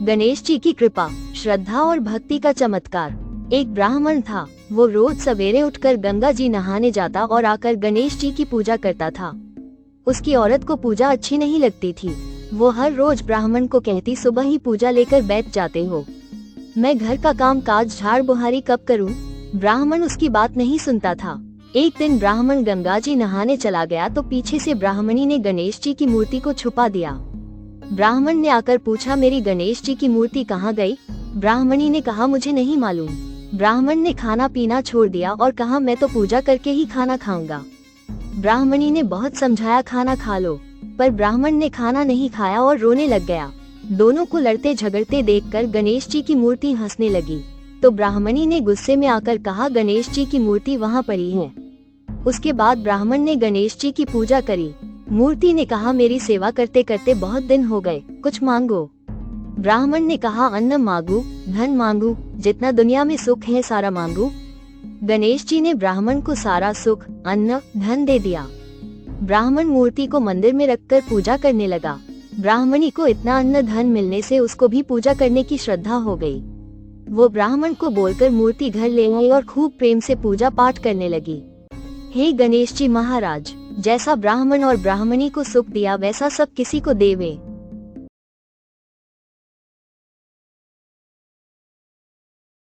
गणेश जी की कृपा, श्रद्धा और भक्ति का चमत्कार। एक ब्राह्मण था। वो रोज सवेरे उठकर गंगा जी नहाने जाता और आकर गणेश जी की पूजा करता था। उसकी औरत को पूजा अच्छी नहीं लगती थी। वो हर रोज ब्राह्मण को कहती, सुबह ही पूजा लेकर बैठ जाते हो, मैं घर का काम काज झाड़ बुहारी कब करूं? ब्राह्मण उसकी बात नहीं सुनता था। एक दिन ब्राह्मण गंगा जी नहाने चला गया तो पीछे से ब्राह्मणी ने गणेश जी की मूर्ति को छुपा दिया। ब्राह्मण ने आकर पूछा, मेरी गणेश जी की मूर्ति कहाँ गई? ब्राह्मणी ने कहा, मुझे नहीं मालूम। ब्राह्मण ने खाना पीना छोड़ दिया और कहा, मैं तो पूजा करके ही खाना खाऊंगा। ब्राह्मणी ने बहुत समझाया, खाना खा लो, पर ब्राह्मण ने खाना नहीं खाया और रोने लग गया। दोनों को लड़ते झगड़ते देखकर गणेश जी की मूर्ति हंसने लगी। तो ब्राह्मणी ने गुस्से में आकर कहा, गणेश जी की मूर्ति वहाँ पड़ी है। उसके बाद ब्राह्मण ने गणेश जी की पूजा करी। मूर्ति ने कहा, मेरी सेवा करते करते बहुत दिन हो गए, कुछ मांगो। ब्राह्मण ने कहा, अन्न मांगू, धन मांगू, जितना दुनिया में सुख है सारा मांगू। गणेश जी ने ब्राह्मण को सारा सुख, अन्न, धन दे दिया। ब्राह्मण मूर्ति को मंदिर में रखकर पूजा करने लगा। ब्राह्मणी को इतना अन्न धन मिलने से उसको भी पूजा करने की श्रद्धा हो गई। वो ब्राह्मण को बोलकर मूर्ति घर ले आई और खूब प्रेम से पूजा पाठ करने लगी। हे गणेश जी महाराज, जैसा ब्राह्मण और ब्राह्मणी को सुख दिया वैसा सब किसी को देवे।